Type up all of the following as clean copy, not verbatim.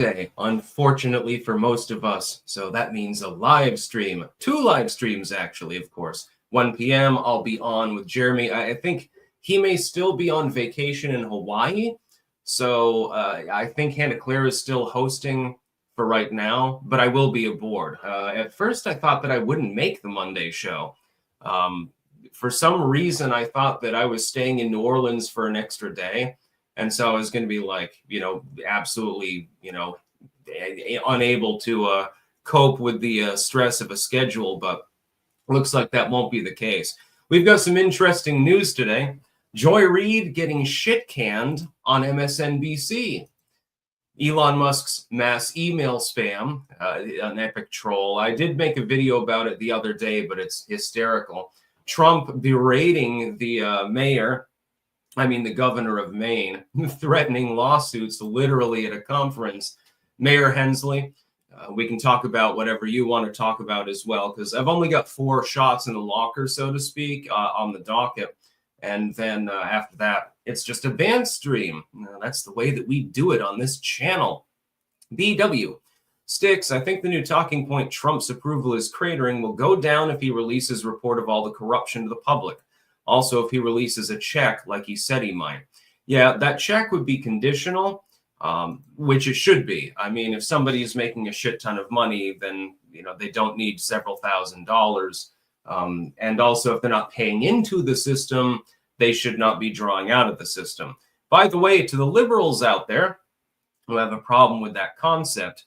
Day, unfortunately for most of us. So that means a live stream, 2 live streams actually, of course. 1 p.m. I'll be on with Jeremy. I think he may still be on vacation in Hawaii. So I think Hannah Claire is still hosting for right now, but I will be aboard. At first, I thought that I wouldn't make the Monday show. For some reason, I thought that I was staying in New Orleans for an extra day. And so I was going to be like, absolutely, unable to cope with the stress of a schedule. But looks like that won't be the case. We've got some interesting news today. Joy Reid getting shit canned on MSNBC. Elon Musk's mass email spam, an epic troll. I did make a video about it the other day, but it's hysterical. Trump berating the the governor of Maine, threatening lawsuits literally at a conference. Mayor Hensley, we can talk about whatever you want to talk about as well, because I've only got 4 shots in the locker, so to speak, on the docket. And then after that, it's just a band stream. That's the way that we do it on this channel. BW. Sticks, I think the new talking point, Trump's approval is cratering, will go down if he releases report of all the corruption to the public. Also, if he releases a check like he said he might. Yeah, that check would be conditional, which it should be. I mean, if somebody is making a shit ton of money, then, they don't need several $1,000s. And also, if they're not paying into the system, they should not be drawing out of the system. By the way, to the liberals out there who have a problem with that concept,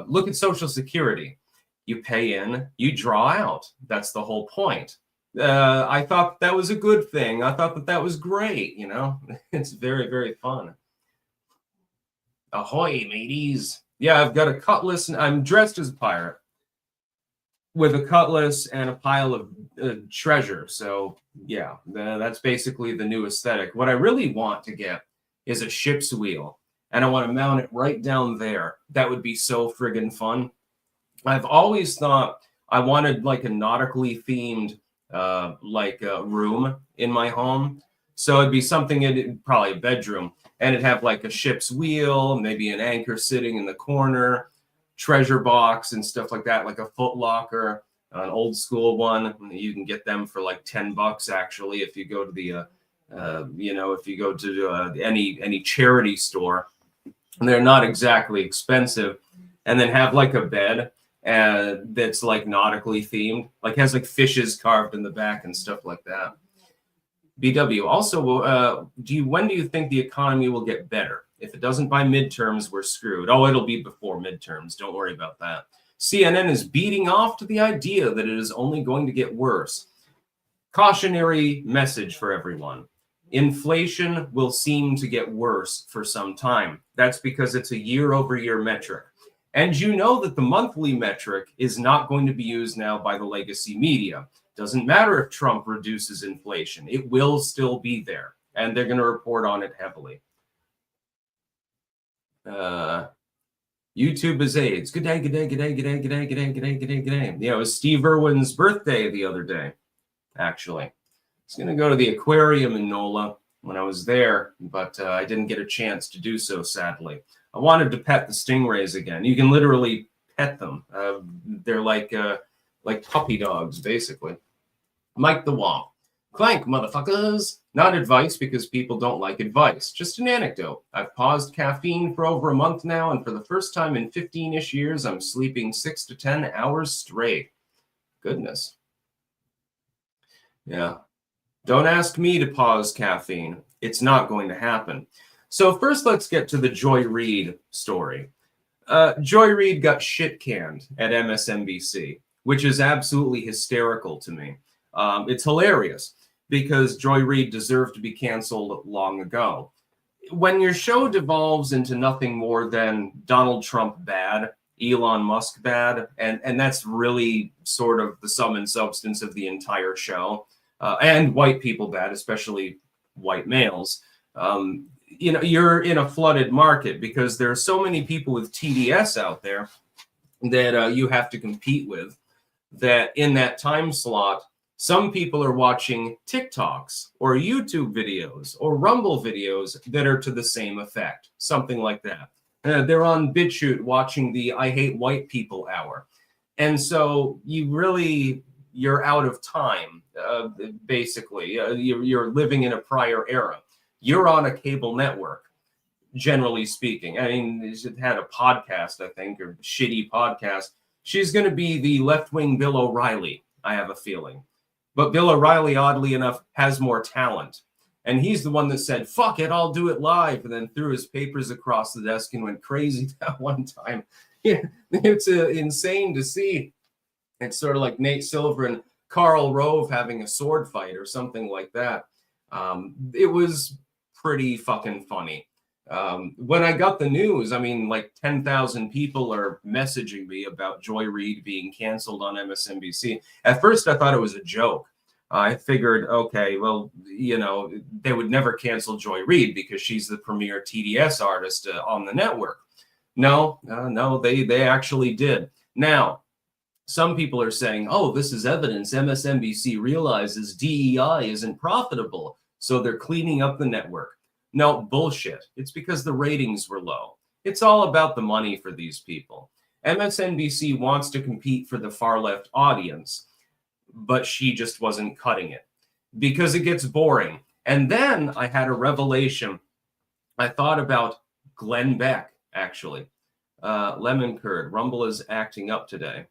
look at Social Security. You pay in, you draw out. That's the whole point. I thought that was a good thing. I thought that was great, It's very, very fun. Ahoy, mateys. Yeah, I've got a cutlass, and I'm dressed as a pirate with a cutlass and a pile of treasure. So, yeah, that's basically the new aesthetic. What I really want to get is a ship's wheel, and I want to mount it right down there. That would be so friggin' fun. I've always thought I wanted like a nautically themed room in my home. So it'd be something probably a bedroom, and it'd have like a ship's wheel, maybe an anchor sitting in the corner, treasure box and stuff like that, like a foot locker, an old school one. You can get them for like $10 actually if you go to the if you go to any charity store. And they're not exactly expensive. And then have like a bed that's like nautically themed, like has like fishes carved in the back and stuff like that. BW. Also, when do you think the economy will get better? If it doesn't by midterms, we're screwed. Oh, it'll be before midterms. Don't worry about that. CNN is beating off to the idea that it is only going to get worse. Cautionary message for everyone. Inflation will seem to get worse for some time. That's because it's a year-over-year metric. And you know that the monthly metric is not going to be used now by the legacy media. Doesn't matter if Trump reduces inflation. It will still be there. And they're going to report on it heavily. YouTube is AIDS. Good day, good day, good day, good day, good day, good day, good day, good day, good day. Yeah, it was Steve Irwin's birthday the other day, actually. I was going to go to the aquarium in NOLA when I was there, but I didn't get a chance to do so, sadly. I wanted to pet the stingrays again. You can literally pet them. They're like puppy dogs, basically. Mike the Womp. Clank, motherfuckers. Not advice because people don't like advice. Just an anecdote. I've paused caffeine for over a month now, and for the first time in 15-ish years, I'm sleeping 6 to 10 hours straight. Goodness. Yeah. Don't ask me to pause caffeine. It's not going to happen. So first, let's get to the Joy Reid story. Joy Reid got shit canned at MSNBC, which is absolutely hysterical to me. It's hilarious because Joy Reid deserved to be canceled long ago. When your show devolves into nothing more than Donald Trump bad, Elon Musk bad, and that's really sort of the sum and substance of the entire show, and white people bad, especially white males, you're in a flooded market because there are so many people with TDS out there that you have to compete with, that in that time slot, some people are watching TikToks or YouTube videos or Rumble videos that are to the same effect, something like that. They're on BitChute watching the I Hate White People hour. And so you're out of time, basically. You're living in a prior era. You're on a cable network, generally speaking. I mean, it had a podcast, I think, or shitty podcast. She's going to be the left-wing Bill O'Reilly, I have a feeling. But Bill O'Reilly, oddly enough, has more talent. And he's the one that said, fuck it, I'll do it live, and then threw his papers across the desk and went crazy that one time. Yeah, it's insane to see. It's sort of like Nate Silver and Karl Rove having a sword fight or something like that. It was pretty fucking funny. When I got the news, I mean, like 10,000 people are messaging me about Joy Reid being canceled on MSNBC. At first, I thought it was a joke. I figured, okay, well, you know, they would never cancel Joy Reid because she's the premier TDS artist on the network. No, they actually did. Now, some people are saying, oh, this is evidence MSNBC realizes DEI isn't profitable, so they're cleaning up the network. No, bullshit. It's because the ratings were low. It's all about the money for these people. MSNBC wants to compete for the far left audience, but she just wasn't cutting it because it gets boring. And then I had a revelation. I thought about Glenn Beck, actually. Lemon Curd, Rumble is acting up today.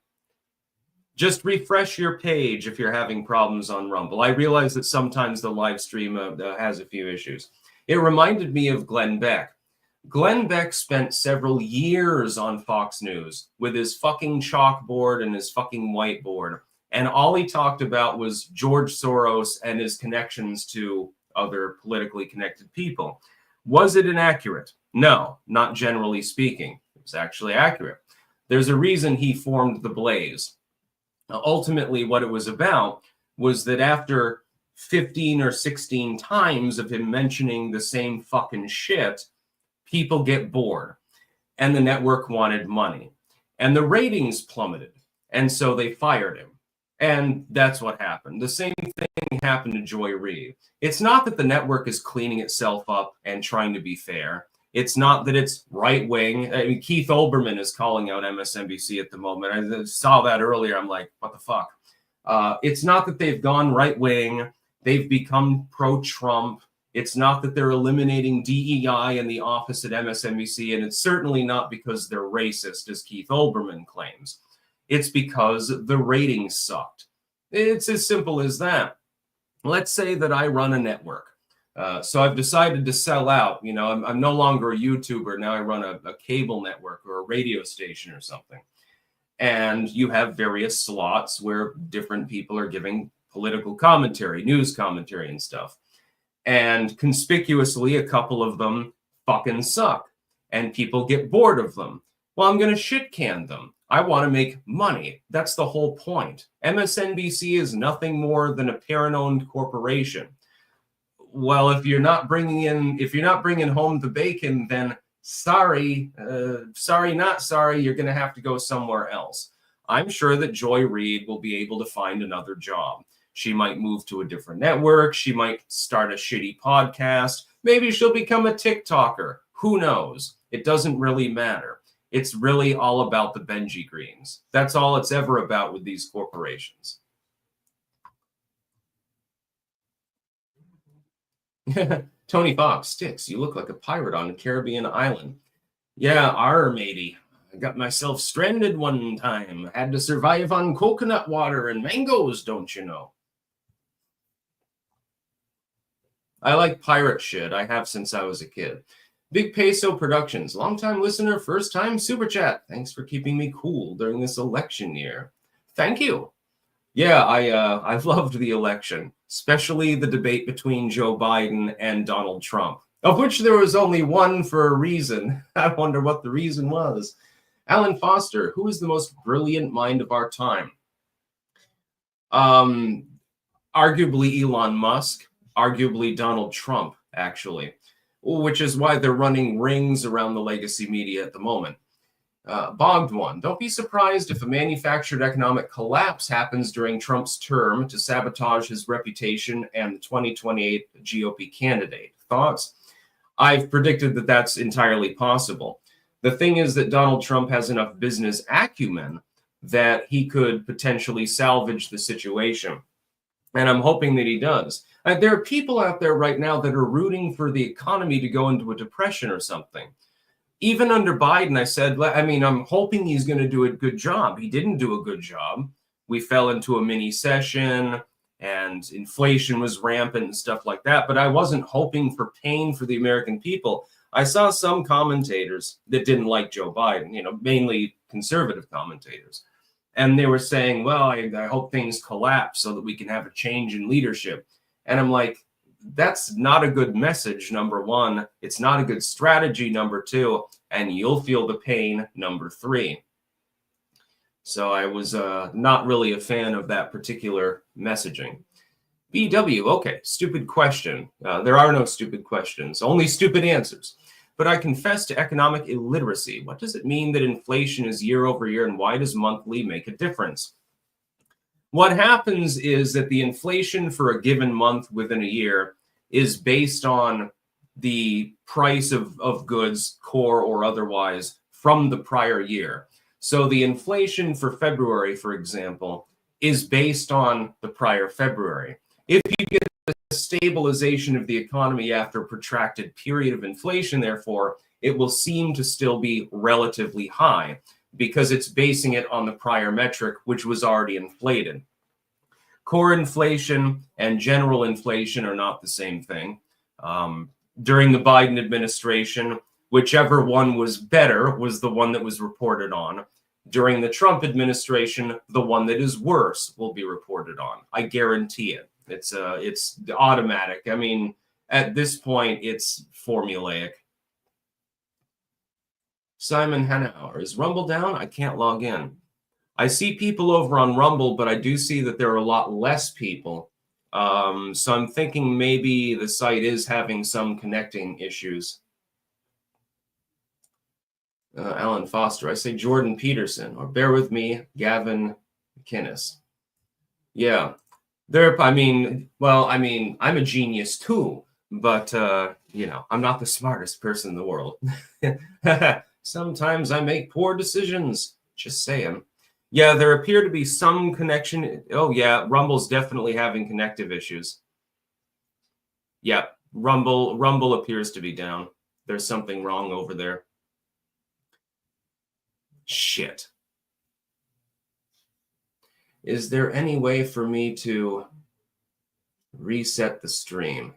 Just refresh your page if you're having problems on Rumble. I realize that sometimes the live stream has a few issues. It reminded me of Glenn Beck. Glenn Beck spent several years on Fox News with his fucking chalkboard and his fucking whiteboard. And all he talked about was George Soros and his connections to other politically connected people. Was it inaccurate? No, not generally speaking. It was actually accurate. There's a reason he formed The Blaze. Ultimately, what it was about was that after 15 or 16 times of him mentioning the same fucking shit, people get bored. And the network wanted money. And the ratings plummeted. And so they fired him. And that's what happened. The same thing happened to Joy Reid. It's not that the network is cleaning itself up and trying to be fair. It's not that it's right-wing. I mean, Keith Olbermann is calling out MSNBC at the moment. I saw that earlier. I'm like, what the fuck? It's not that they've gone right-wing. They've become pro-Trump. It's not that they're eliminating DEI in the office at MSNBC. And it's certainly not because they're racist, as Keith Olbermann claims. It's because the ratings sucked. It's as simple as that. Let's say that I run a network. So I've decided to sell out. You know, I'm no longer a YouTuber. Now I run a cable network or a radio station or something. And you have various slots where different people are giving political commentary, news commentary and stuff. And conspicuously, a couple of them fucking suck. And people get bored of them. Well, I'm going to shit can them. I want to make money. That's the whole point. MSNBC is nothing more than a parent-owned corporation. Well, if you're not bringing home the bacon, then sorry, not sorry, you're going to have to go somewhere else. I'm sure that Joy Reid will be able to find another job. She might move to a different network. She might start a shitty podcast. Maybe she'll become a TikToker. Who knows? It doesn't really matter. It's really all about the Benji Greens. That's all it's ever about with these corporations. Tony Fox, Sticks, you look like a pirate on a Caribbean island. Yeah, matey. I got myself stranded one time. Had to survive on coconut water and mangoes, don't you know? I like pirate shit. I have since I was a kid. Big Peso Productions, longtime listener, first time super chat. Thanks for keeping me cool during this election year. Thank you. Yeah, I loved the election, especially the debate between Joe Biden and Donald Trump, of which there was only one for a reason. I wonder what the reason was. Alan Foster, who is the most brilliant mind of our time? Arguably Elon Musk, arguably Donald Trump, actually. Which is why they're running rings around the legacy media at the moment. Bogged one. Don't be surprised if a manufactured economic collapse happens during Trump's term to sabotage his reputation and the 2028 GOP candidate. Thoughts? I've predicted that that's entirely possible. The thing is that Donald Trump has enough business acumen that he could potentially salvage the situation. And I'm hoping that he does. There are people out there right now that are rooting for the economy to go into a depression or something. Even under Biden, I said, I mean, I'm hoping he's going to do a good job. He didn't do a good job. We fell into a mini session and inflation was rampant and stuff like that. But I wasn't hoping for pain for the American people. I saw some commentators that didn't like Joe Biden, you know, mainly conservative commentators. And they were saying, well, I hope things collapse so that we can have a change in leadership. And I'm like, that's not a good message, number one. It's not a good strategy, number two. And you'll feel the pain, number three. So I was not really a fan of that particular messaging. BW, okay, stupid question. There are no stupid questions, only stupid answers. But I confess to economic illiteracy. What does it mean that inflation is year over year, and why does monthly make a difference? What happens is that the inflation for a given month within a year is based on the price of goods, core or otherwise, from the prior year. So the inflation for February, for example, is based on the prior February. If you get a stabilization of the economy after a protracted period of inflation, therefore, it will seem to still be relatively high because it's basing it on the prior metric, which was already inflated. Core inflation and general inflation are not the same thing. During the Biden administration, whichever one was better was the one that was reported on. During the Trump administration, the one that is worse will be reported on. I guarantee it. It's automatic. I mean, at this point, it's formulaic. Simon Hanauer, is Rumble down? I can't log in. I see people over on Rumble, but I do see that there are a lot less people. So I'm thinking maybe the site is having some connecting issues. Alan Foster, I say Jordan Peterson, or bear with me, Gavin McInnes. Yeah, I'm a genius too, but you know, I'm not the smartest person in the world. Sometimes I make poor decisions, just saying. Yeah, there appear to be some connection. Oh yeah, Rumble's definitely having connective issues. Yeah, Rumble appears to be down. There's something wrong over there. Shit. Is there any way for me to reset the stream?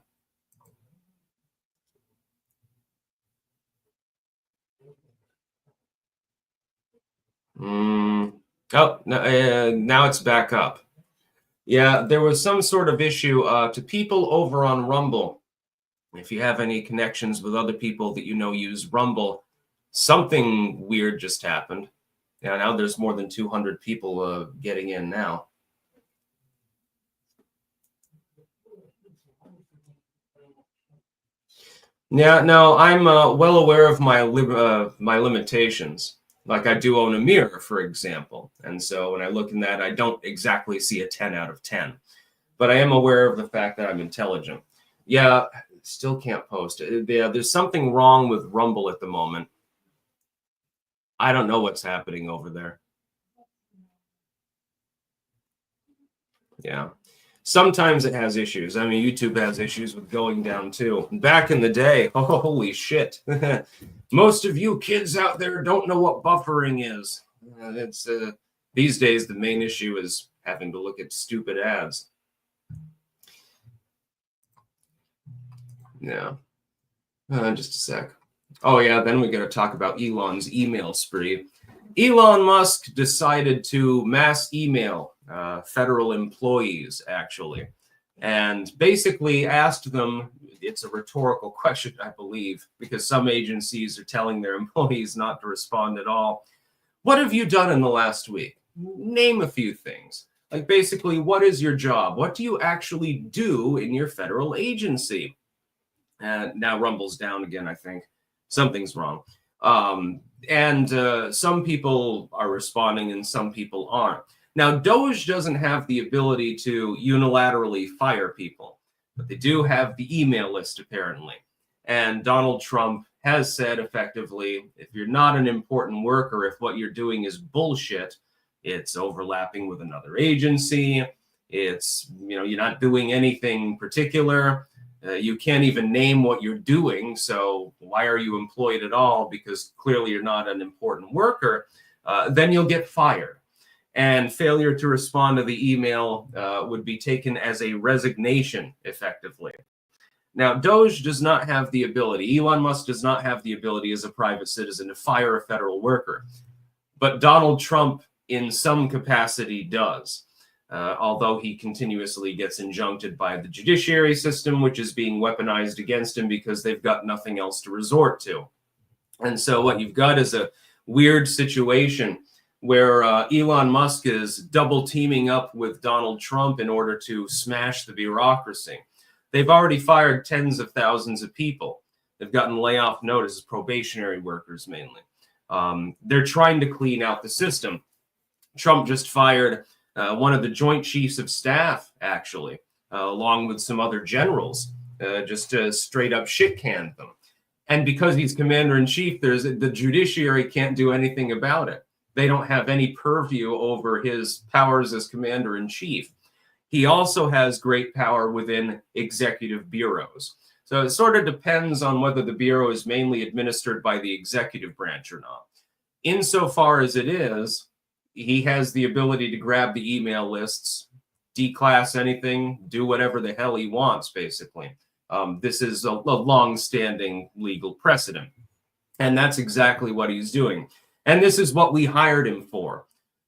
Oh, no, now it's back up. Yeah, there was some sort of issue to people over on Rumble. If you have any connections with other people that you know use Rumble, something weird just happened. Yeah, now there's more than 200 people getting in now. Yeah, no, I'm well aware of my limitations. Like I do own a mirror, for example. And so when I look in that, I don't exactly see a 10 out of 10. But I am aware of the fact that I'm intelligent. Yeah, still can't post it. Yeah, there's something wrong with Rumble at the moment. I don't know what's happening over there. Yeah. Sometimes it has issues. I mean, YouTube has issues with going down too. Back in the day, oh, holy shit. Most of you kids out there don't know what buffering is. These days, the main issue is having to look at stupid ads. Yeah. Just a sec. Oh, yeah, then we got to talk about Elon's email spree. Elon Musk decided to mass email federal employees, actually, and basically asked them, it's a rhetorical question, I believe, because some agencies are telling their employees not to respond at all. What have you done in the last week? Name a few things. Like basically, what is your job? What do you actually do in your federal agency? Now Rumble's down again, I think. Something's wrong. Some people are responding and some people aren't. Now, Doge doesn't have the ability to unilaterally fire people, but they do have the email list, apparently. And Donald Trump has said effectively, if you're not an important worker, if what you're doing is bullshit, it's overlapping with another agency, it's, you're not doing anything particular, you can't even name what you're doing, so why are you employed at all? Because clearly you're not an important worker, then you'll get fired. And failure to respond to the email would be taken as a resignation, effectively. Now, Doge does not have the ability, Elon Musk does not have the ability as a private citizen to fire a federal worker. But Donald Trump, in some capacity, does. Although he continuously gets injuncted by the judiciary system, which is being weaponized against him because they've got nothing else to resort to. And so what you've got is a weird situation where Elon Musk is double teaming up with Donald Trump in order to smash the bureaucracy. They've already fired tens of thousands of people. They've gotten layoff notices, probationary workers mainly. They're trying to clean out the system. Trump just fired one of the Joint Chiefs of Staff, actually, along with some other generals, just straight up shit-canned them. And because he's commander-in-chief, the judiciary can't do anything about it. They don't have any purview over his powers as commander-in-chief. He also has great power within executive bureaus. So it sort of depends on whether the bureau is mainly administered by the executive branch or not. Insofar as it is, he has the ability to grab the email lists, declass anything, do whatever the hell he wants, basically. This is a long-standing legal precedent. And that's exactly what he's doing. And this is what we hired him for.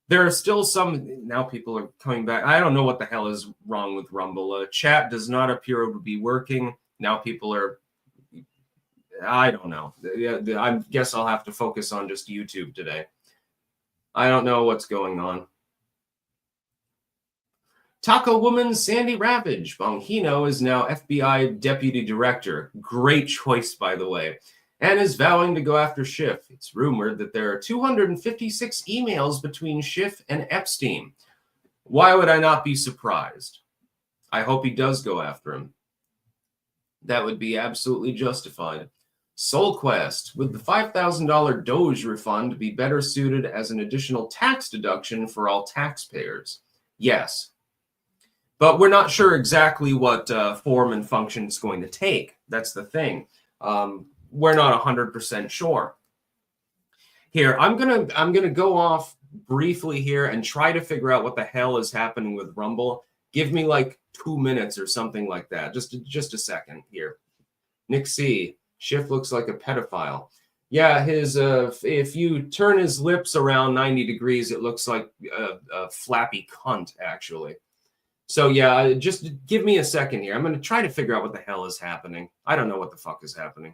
There are still some, now people are coming back. I don't know what the hell is wrong with Rumble. Chat does not appear to be working. Now people are, I don't know. I guess I'll have to focus on just YouTube today. I don't know what's going on. Taco Woman Sandy Ravage. Bongino is now FBI Deputy Director. Great choice, by the way. And is vowing to go after Schiff. It's rumored that there are 256 emails between Schiff and Epstein. Why would I not be surprised? I hope he does go after him. That would be absolutely justified. SoulQuest, would the $5,000 Doge refund be better suited as an additional tax deduction for all taxpayers? Yes. But we're not sure exactly what form and function it's going to take. That's the thing. We're not 100% sure. Here, I'm gonna go off briefly here and try to figure out what the hell is happening with Rumble. Give me like 2 minutes or something like that. Just a second here. Nick C. Schiff looks like a pedophile. Yeah, his if you turn his lips around 90 degrees, it looks like a flappy cunt, actually. So yeah, just give me a second here. I'm going to try to figure out what the hell is happening. I don't know what the fuck is happening.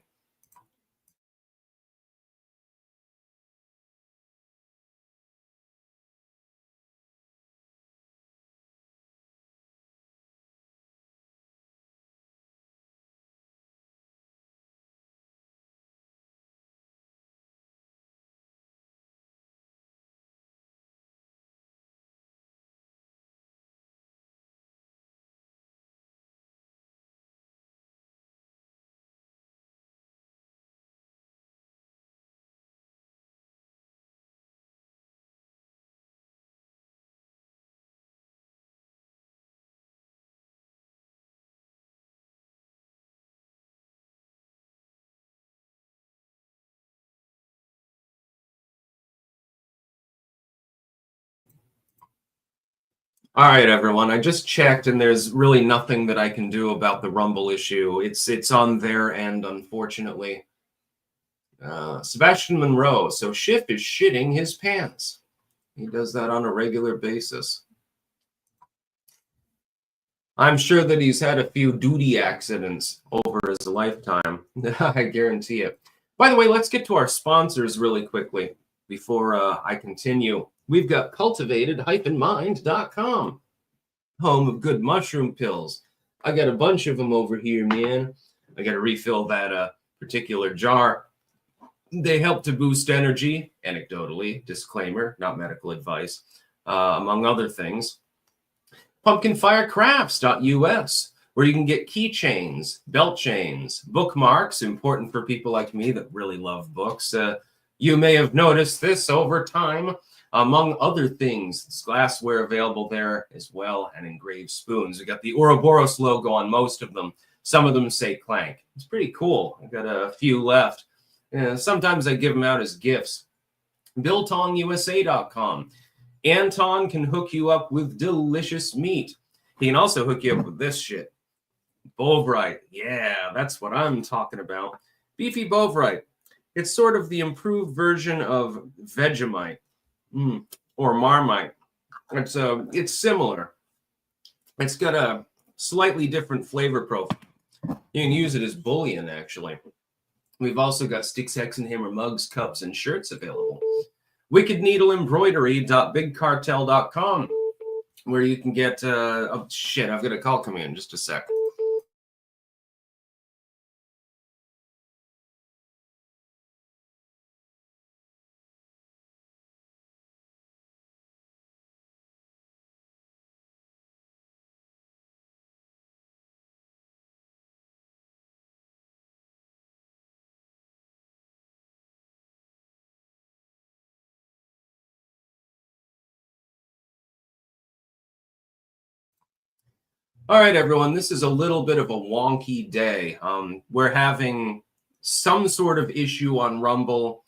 All right, everyone. I just checked, and there's really nothing that I can do about the Rumble issue. It's on their end, unfortunately. Sebastian Monroe. So Schiff is shitting his pants. He does that on a regular basis. I'm sure that he's had a few duty accidents over his lifetime. I guarantee it. By the way, let's get to our sponsors really quickly before I continue. We've got cultivated-mind.com, home of good mushroom pills. I got a bunch of them over here, man. I got to refill that particular jar. They help to boost energy, anecdotally, disclaimer, not medical advice, among other things. Pumpkinfirecrafts.us, where you can get keychains, belt chains, bookmarks, important for people like me that really love books. You may have noticed this over time. Among other things, there's glassware available there as well, and engraved spoons. We got the Ouroboros logo on most of them. Some of them say Clank. It's pretty cool. I've got a few left. Sometimes I give them out as gifts. BiltonUSA.com. Anton can hook you up with delicious meat. He can also hook you up with this shit. Bovrite. Yeah, that's what I'm talking about. Beefy Bovrite. It's sort of the improved version of Vegemite. Or Marmite. It's similar. It's got a slightly different flavor profile. You can use it as bullion, actually. We've also got Sticks, Hex, and Hammer mugs, cups, and shirts available. Wicked Needle Embroidery.bigcartel.com, where you can get oh shit, I've got a call coming in. Just a sec. All right, everyone, this is a little bit of a wonky day. We're having some sort of issue on Rumble.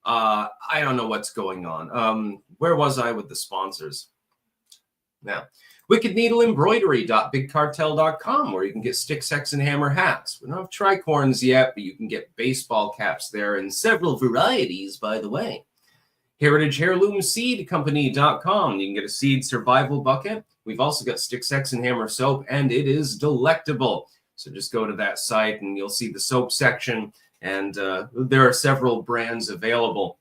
I don't know what's going on. Where was I with the sponsors? Now, Wicked Needle Embroidery.bigcartel.com, where you can get Sticks, Hex, and Hammer hats. We don't have tricorns yet, but you can get baseball caps there in several varieties, by the way. Heritage Heirloom Seed Company.com. You can get a seed survival bucket. We've also got Sticks, Hex, and Hammer soap, and it is delectable. So just go to that site, and you'll see the soap section, and there are several brands available.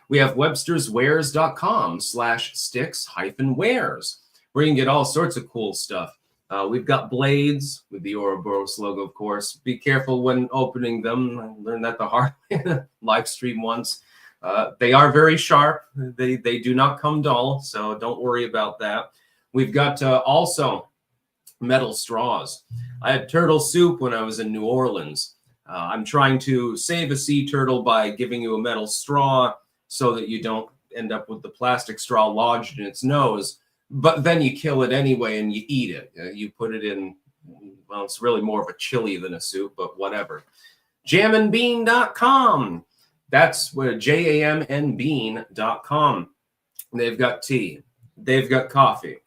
We have websterswares.com/sticks-wares, where you can get all sorts of cool stuff. We've got blades with the Ouroboros logo, of course. Be careful when opening them. I learned that the hard way live stream once. They are very sharp. They do not come dull, so don't worry about that. We've got also metal straws. I had turtle soup when I was in New Orleans. I'm trying to save a sea turtle by giving you a metal straw so that you don't end up with the plastic straw lodged in its nose. But then you kill it anyway and you eat it. You put it in, well, it's really more of a chili than a soup, but whatever. Jamandbean.com. That's where jamnbean.com. They've got tea. They've got coffee.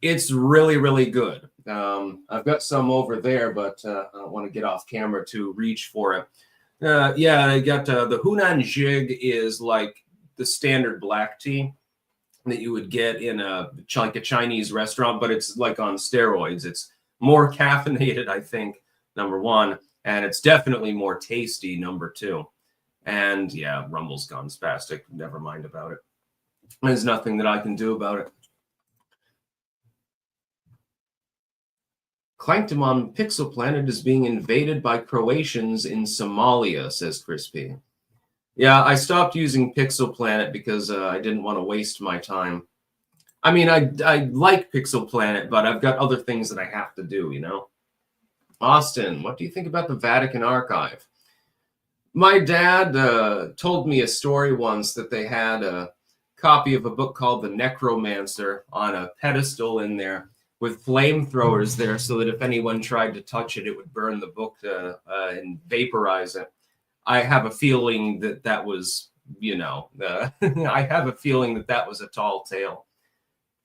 It's really, really good. I've got some over there, but I don't want to get off camera to reach for it. Yeah, I got the Hunan Jig is like the standard black tea that you would get in like a Chinese restaurant, but it's like on steroids. It's more caffeinated, I think, number one, and it's definitely more tasty, number two. And yeah, Rumble's gone spastic. Never mind about it. There's nothing that I can do about it. Clanktamon Pixel Planet is being invaded by Croatians in Somalia, says Crispy. Yeah, I stopped using Pixel Planet because I didn't want to waste my time. I mean, I like Pixel Planet, but I've got other things that I have to do, you know? Austin, what do you think about the Vatican Archive? My dad told me a story once that they had a copy of a book called The Necromancer on a pedestal in there with flamethrowers there so that if anyone tried to touch it, it would burn the book and vaporize it. I have a feeling that that was, you know, I have a feeling that that was a tall tale.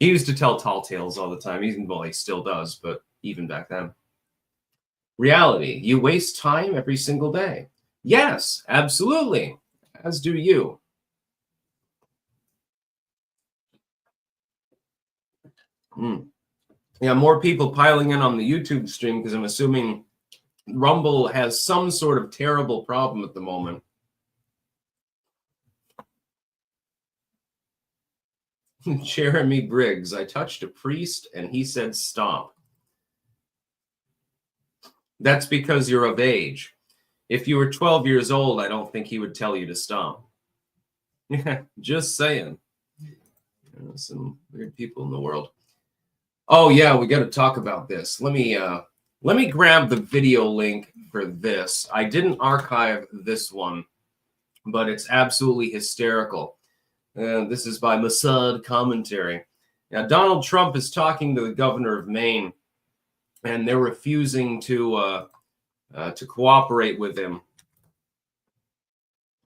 He used to tell tall tales all the time. Well, he still does, but even back then. Reality, you waste time every single day. Yes, absolutely. As do you. Yeah, more people piling in on the YouTube stream because I'm assuming Rumble has some sort of terrible problem at the moment. Jeremy Briggs, I touched a priest and he said stomp. That's because you're of age. If you were 12 years old, I don't think he would tell you to stomp. Just saying. Some weird people in the world. Oh yeah, we got to talk about this. Let me grab the video link for this. I didn't archive this one, but it's absolutely hysterical. This is by Mossad Commentary. Now, Donald Trump is talking to the governor of Maine, and they're refusing to cooperate with him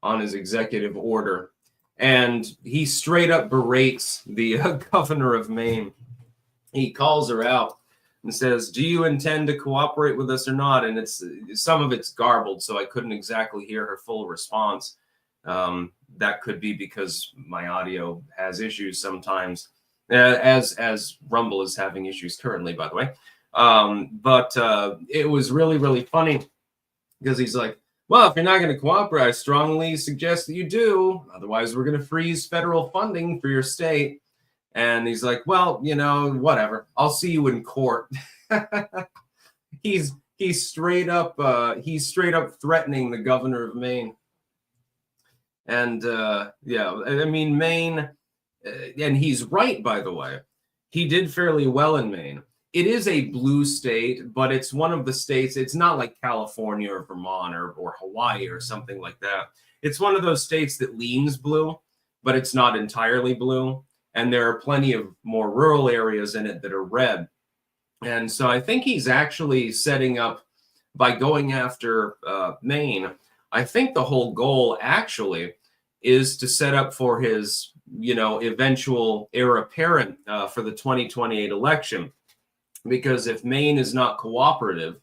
on his executive order. And he straight up berates the governor of Maine. He calls her out and says, "Do you intend to cooperate with us or not?" And it's some of it's garbled, so I couldn't exactly hear her full response. That could be because my audio has issues sometimes, as Rumble is having issues currently, by the way. But it was really, really funny because he's like, "Well, if you're not going to cooperate, I strongly suggest that you do. Otherwise, we're going to freeze federal funding for your state." And he's like, "Well, you know, whatever. I'll see you in court." he's straight up threatening the governor of Maine. And yeah, I mean, Maine, and he's right, by the way. He did fairly well in Maine. It is a blue state, but it's one of the states. It's not like California or Vermont or Hawaii or something like that. It's one of those states that leans blue, but it's not entirely blue. And there are plenty of more rural areas in it that are red. And so I think he's actually setting up, by going after Maine, I think the whole goal actually is to set up for his, eventual heir apparent for the 2028 election. Because if Maine is not cooperative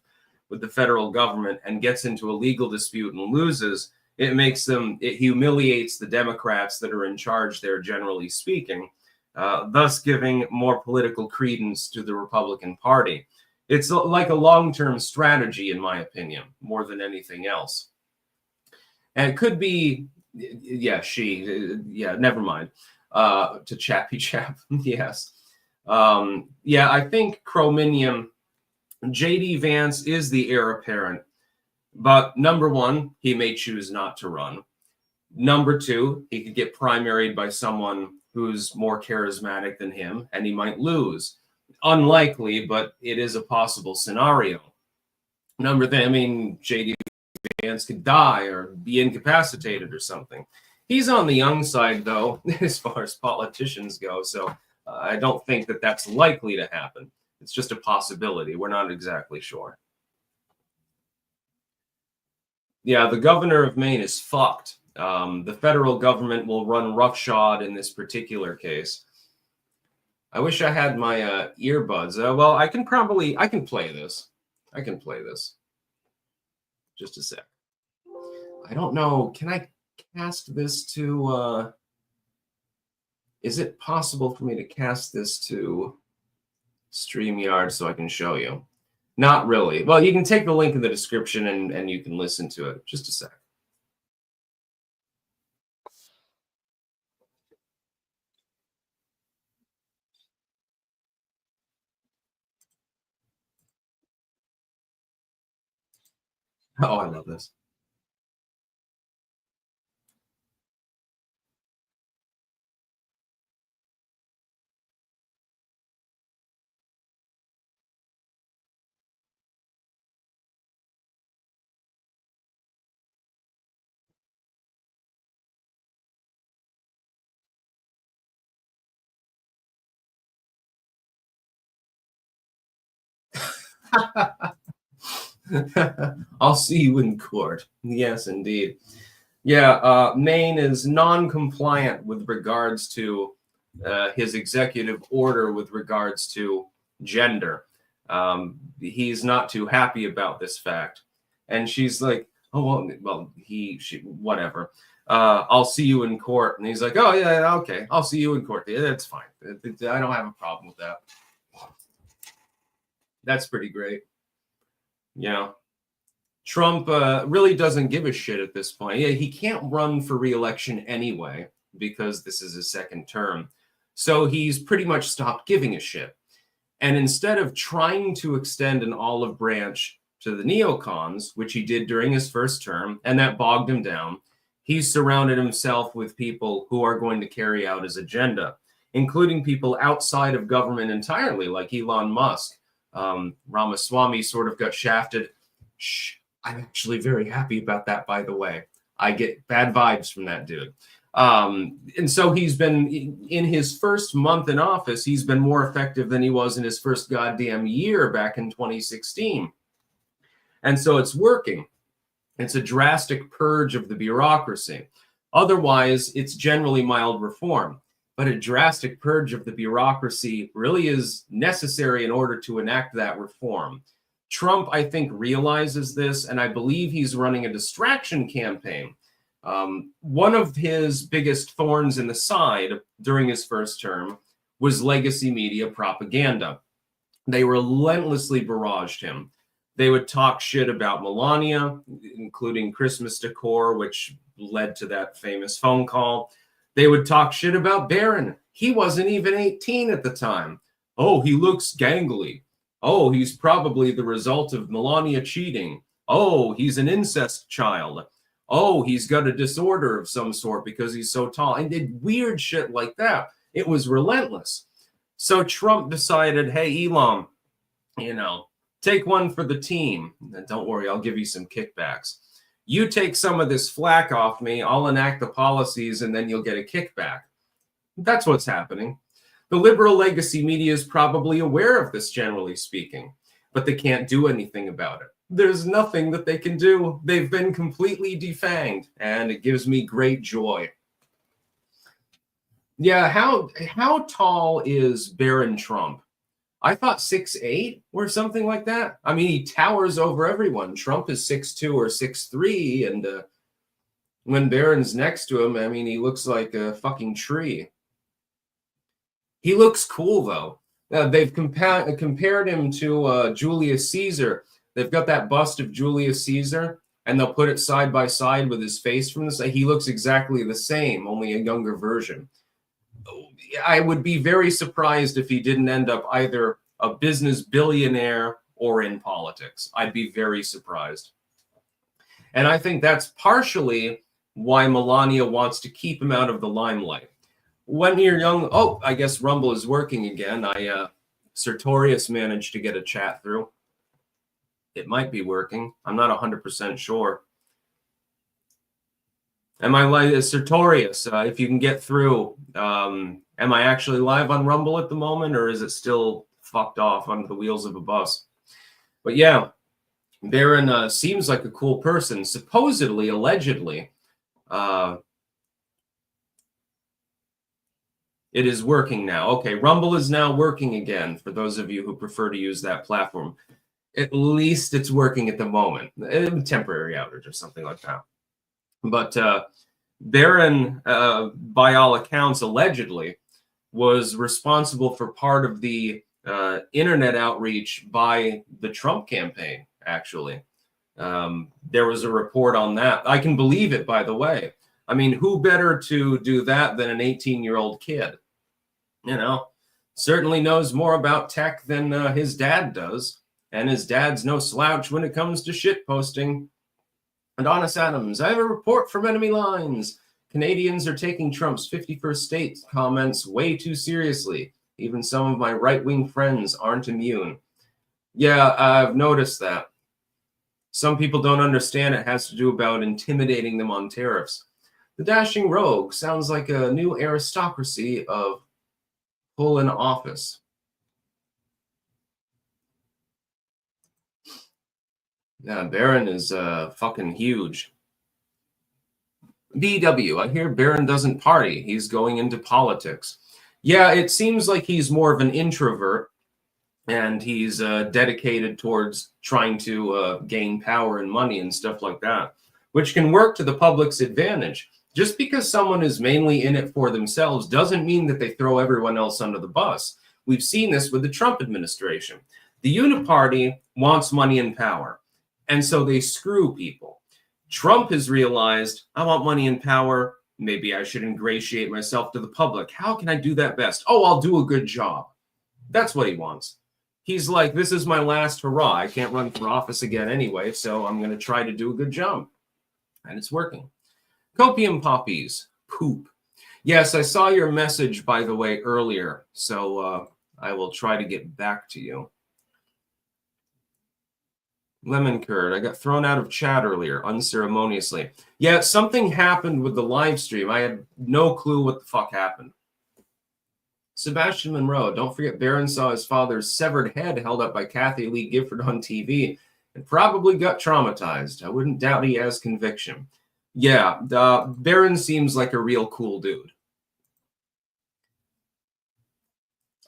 with the federal government and gets into a legal dispute and loses, it humiliates the Democrats that are in charge there, generally speaking, thus giving more political credence to the Republican Party. It's like a long-term strategy, in my opinion, more than anything else. And it could be, never mind. To Chappy Chap, yes. I think Chrominium, J.D. Vance is the heir apparent. But number one, he may choose not to run. Number two, he could get primaried by someone who's more charismatic than him, and he might lose. Unlikely, but it is a possible scenario. Number three, I mean, J.D. Vance could die or be incapacitated or something. He's on the young side, though, as far as politicians go, so I don't think that that's likely to happen. It's just a possibility. We're not exactly sure. Yeah, the governor of Maine is fucked. The federal government will run roughshod in this particular case. I wish I had my earbuds. Well, I can play this. I can play this. Just a sec. I don't know. Can I cast this to... Is it possible for me to cast this to StreamYard so I can show you? Not really. Well, you can take the link in the description and you can listen to it. Just a sec. Oh, I love this. I'll see you in court. Yes, indeed. Yeah, Maine is non-compliant with regards to his executive order with regards to gender. He's not too happy about this fact. And she's like, "Oh, well, whatever. I'll see you in court." And he's like, "Oh, yeah, okay. I'll see you in court. Yeah, that's fine. I don't have a problem with that." That's pretty great. Yeah. Trump really doesn't give a shit at this point. Yeah, he can't run for re-election anyway because this is his second term. So he's pretty much stopped giving a shit. And instead of trying to extend an olive branch to the neocons, which he did during his first term, and that bogged him down, he's surrounded himself with people who are going to carry out his agenda. including people outside of government entirely, like Elon Musk. Ramaswamy sort of got shafted. Shh, I'm actually very happy about that, by the way. I get bad vibes from that dude. And so he's been, in his first month in office, he's been more effective than he was in his first goddamn year back in 2016. And so it's working. It's a drastic purge of the bureaucracy. Otherwise, it's generally mild reform. But a drastic purge of the bureaucracy really is necessary in order to enact that reform. Trump, I think, realizes this, and I believe he's running a distraction campaign. One of his biggest thorns in the side during his first term was legacy media propaganda. They relentlessly barraged him. They would talk shit about Melania, including Christmas decor, which led to that famous phone call. They would talk shit about Barron. He wasn't even 18 at the time. Oh, he looks gangly. Oh, he's probably the result of Melania cheating. Oh, he's an incest child. Oh, he's got a disorder of some sort because he's so tall. And did weird shit like that. It was relentless. So Trump decided, hey, Elon, take one for the team. Don't worry, I'll give you some kickbacks. You take some of this flack off me, I'll enact the policies, and then you'll get a kickback. That's what's happening. The liberal legacy media is probably aware of this, generally speaking, but they can't do anything about it. There's nothing that they can do. They've been completely defanged, and it gives me great joy. Yeah, how tall is Barron Trump? I thought 6'8" or something like that. I mean, he towers over everyone. Trump is 6'2" or 6'3", and when Barron's next to him, I mean, he looks like a fucking tree. He looks cool, though. They've compared him to Julius Caesar. They've got that bust of Julius Caesar, and they'll put it side by side with his face from the side. He looks exactly the same, only a younger version. I would be very surprised if he didn't end up either a business billionaire or in politics. I'd be very surprised. And I think that's partially why Melania wants to keep him out of the limelight. When you're young, oh, I guess Rumble is working again. Sertorius managed to get a chat through. It might be working. I'm not 100% sure. Am I live? Sertorius, if you can get through, am I actually live on Rumble at the moment, or is it still fucked off under the wheels of a bus? But yeah, Barron seems like a cool person. Supposedly, allegedly, it is working now. Okay, Rumble is now working again, for those of you who prefer to use that platform. At least it's working at the moment. A temporary outage or something like that. But Barron, by all accounts, allegedly, was responsible for part of the internet outreach by the Trump campaign, actually. There was a report on that. I can believe it, by the way. I mean, who better to do that than an 18-year-old kid? Certainly knows more about tech than his dad does. And his dad's no slouch when it comes to shit posting. Adonis Adams, I have a report from enemy lines. Canadians are taking Trump's 51st state comments way too seriously. Even some of my right-wing friends aren't immune. Yeah, I've noticed that. Some people don't understand it has to do about intimidating them on tariffs. The dashing rogue sounds like a new aristocracy of pull in office. Yeah, Barron is fucking huge. BW, I hear Barron doesn't party. He's going into politics. Yeah, it seems like he's more of an introvert, and he's dedicated towards trying to gain power and money and stuff like that, which can work to the public's advantage. Just because someone is mainly in it for themselves doesn't mean that they throw everyone else under the bus. We've seen this with the Trump administration. The Uniparty wants money and power, and so they screw people. Trump has realized, I want money and power. Maybe I should ingratiate myself to the public. How can I do that best? Oh, I'll do a good job. That's what he wants. He's like, this is my last hurrah. I can't run for office again anyway, so I'm going to try to do a good job. And it's working. Copium poppies. Poop. Yes, I saw your message, by the way, earlier, so I will try to get back to you. Lemon curd, I got thrown out of chat earlier, unceremoniously. Yeah, something happened with the live stream. I had no clue what the fuck happened. Sebastian Monroe, don't forget Barron saw his father's severed head held up by Kathy Lee Gifford on TV and probably got traumatized. I wouldn't doubt he has conviction. Yeah, Barron seems like a real cool dude.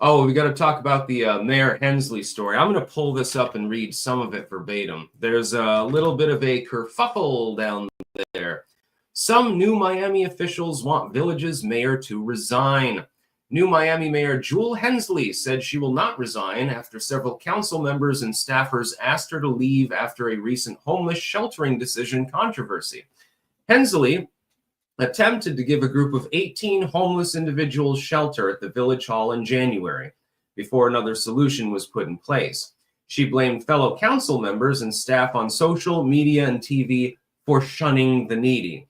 Oh, we got to talk about the Mayor Hensley story. I'm going to pull this up and read some of it verbatim. There's a little bit of a kerfuffle down there. Some new Miami officials want Village's mayor to resign. New Miami Mayor Jewel Hensley said she will not resign after several council members and staffers asked her to leave after a recent homeless sheltering decision controversy. Hensley attempted to give a group of 18 homeless individuals shelter at the Village Hall in January, before another solution was put in place. She blamed fellow council members and staff on social media and TV for shunning the needy.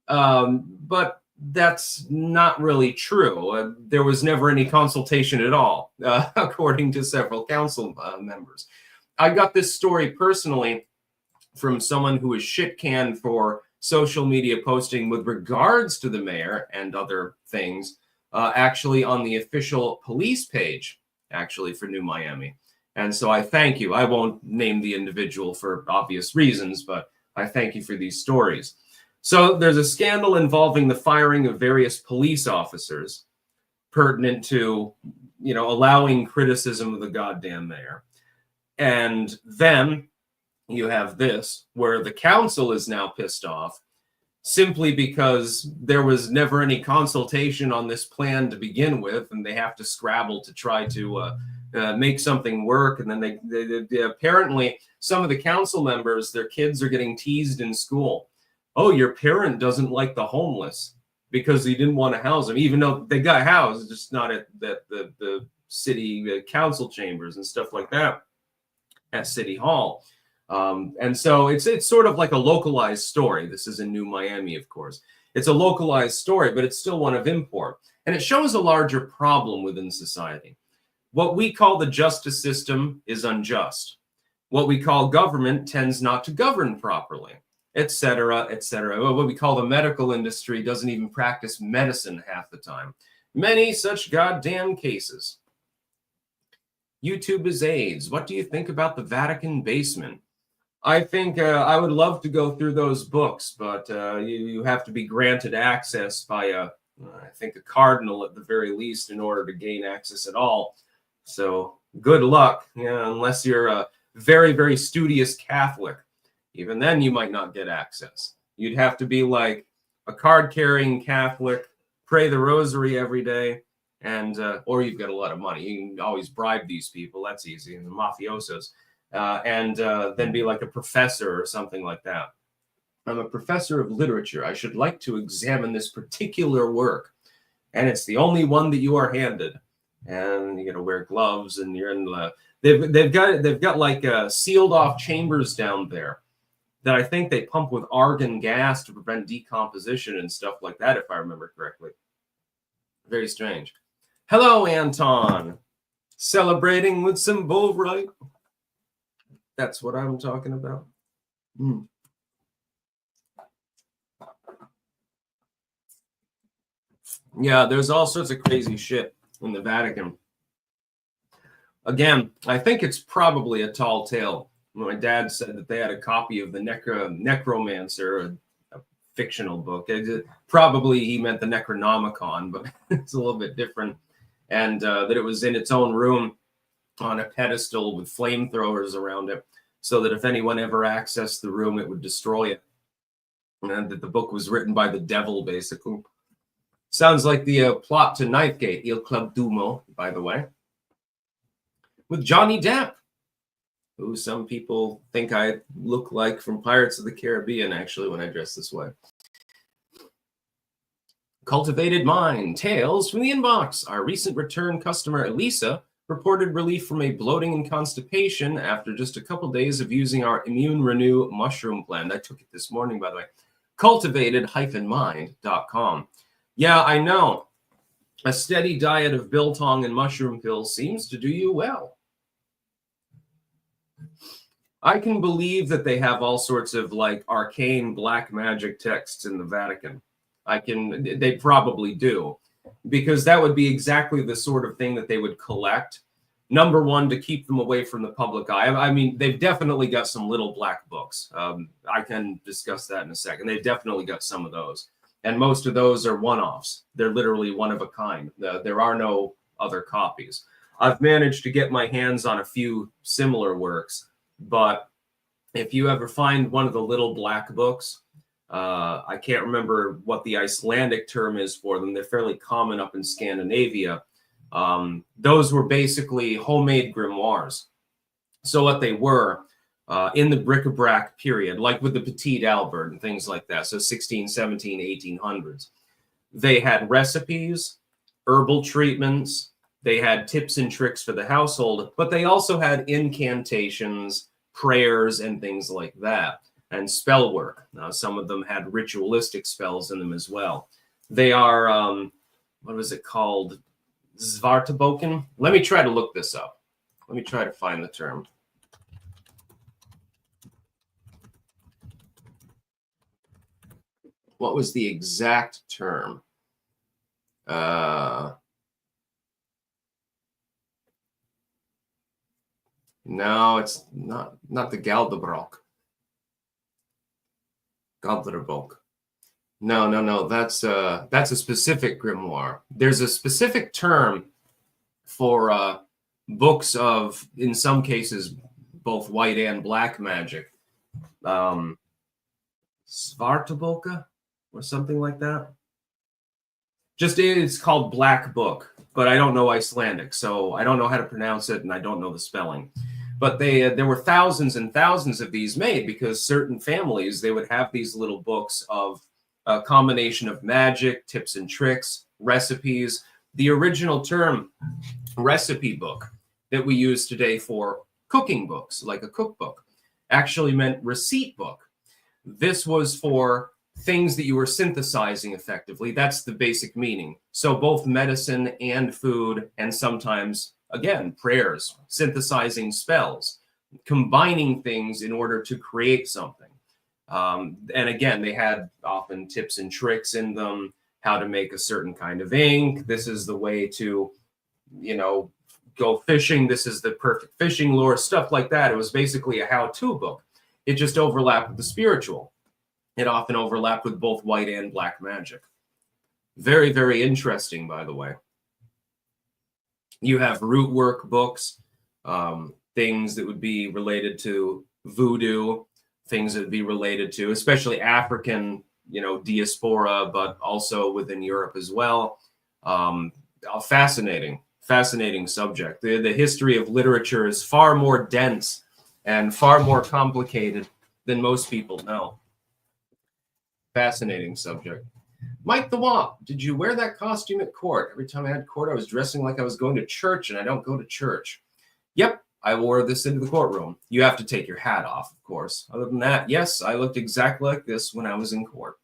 But that's not really true. There was never any consultation at all, according to several council members. I got this story personally from someone who was shit-canned for social media posting with regards to the mayor and other things, actually on the official police page, actually, for New Miami. And so I thank you. I won't name the individual for obvious reasons, but I thank you for these stories. So there's a scandal involving the firing of various police officers pertinent to, allowing criticism of the goddamn mayor. And then you have this, where the council is now pissed off simply because there was never any consultation on this plan to begin with, and they have to scrabble to try to make something work. And then they apparently, some of the council members, their kids are getting teased in school. Oh, your parent doesn't like the homeless because he didn't want to house them, even though they got housed, just not at the city council chambers and stuff like that at City Hall. And so it's sort of like a localized story. This is in New Miami, of course. It's a localized story, but it's still one of import. And it shows a larger problem within society. What we call the justice system is unjust. What we call government tends not to govern properly, et cetera, et cetera. What we call the medical industry doesn't even practice medicine half the time. Many such goddamn cases. YouTube is AIDS. What do you think about the Vatican basement? I think I would love to go through those books, but you have to be granted access by I think a cardinal at the very least in order to gain access at all. So good luck, unless you're a very, very studious Catholic. Even then, you might not get access. You'd have to be like a card-carrying Catholic, pray the rosary every day, and or you've got a lot of money. You can always bribe these people. That's easy. And the mafiosos. And then be like a professor or something like that. I'm a professor of literature. I should like to examine this particular work. And it's the only one that you are handed. And you got to wear gloves, and you're in the... They've got like sealed off chambers down there that I think they pump with argon gas to prevent decomposition and stuff like that, if I remember correctly. Very strange. Hello, Anton. Celebrating with some bull, right? That's what I'm talking about. Yeah, there's all sorts of crazy shit in the Vatican. Again, I think it's probably a tall tale. My dad said that they had a copy of the Necromancer, a fictional book. Probably he meant the Necronomicon, but it's a little bit different. And that it was in its own room on a pedestal with flamethrowers around it, so that if anyone ever accessed the room, it would destroy it. And that the book was written by the devil, basically. Sounds like the plot to Knifegate, Il Club Dumo, by the way, with Johnny Depp, who some people think I look like from Pirates of the Caribbean, actually, when I dress this way. Cultivated Mind, Tales from the Inbox. Our recent return customer, Elisa, reported relief from a bloating and constipation after just a couple days of using our Immune Renew mushroom blend. I took it this morning, by the way. Cultivated-mind.com. Yeah, I know. A steady diet of biltong and mushroom pills seems to do you well. I can believe that they have all sorts of like arcane black magic texts in the Vatican. They probably do, because that would be exactly the sort of thing that they would collect. Number one, to keep them away from the public eye. I mean, they've definitely got some little black books. I can discuss that in a second. They've definitely got some of those. And most of those are one-offs. They're literally one of a kind. There are no other copies. I've managed to get my hands on a few similar works, but if you ever find one of the little black books, I can't remember what the Icelandic term is for them. They're fairly common up in Scandinavia. Those were basically homemade grimoires. So what they were, in the bric-a-brac period, like with the Petit Albert and things like that, so 16, 17, 1800s, they had recipes, herbal treatments, they had tips and tricks for the household, but they also had incantations, prayers, and things like that, and spell work. Some of them had ritualistic spells in them as well. They are, what was it called? Zwarteboken? Let me try to look this up. Let me try to find the term. What was the exact term? No, it's not the Galdebrok. Galderbok. No. That's a specific grimoire. There's a specific term for books of, in some cases, both white and black magic. Svartaboka or something like that. Just it's called Black Book, but I don't know Icelandic, so I don't know how to pronounce it, and I don't know the spelling. But there were thousands and thousands of these made because certain families, they would have these little books of a combination of magic, tips and tricks, recipes. The original term recipe book that we use today for cooking books, like a cookbook, actually meant receipt book. This was for things that you were synthesizing effectively. That's the basic meaning. So both medicine and food, and sometimes, again, prayers, synthesizing spells, combining things in order to create something. And again, they had often tips and tricks in them, how to make a certain kind of ink. This is the way to, go fishing. This is the perfect fishing lure, stuff like that. It was basically a how-to book. It just overlapped with the spiritual. It often overlapped with both white and black magic. Very, very interesting, by the way. You have root work books, things that would be related to voodoo, things that would be related to, especially African, diaspora, but also within Europe as well. Fascinating subject. The history of literature is far more dense and far more complicated than most people know. Fascinating subject. Mike the Womp, did you wear that costume at court? Every time I had court, I was dressing like I was going to church, and I don't go to church. Yep, I wore this into the courtroom. You have to take your hat off, of course. Other than that, yes, I looked exactly like this when I was in court.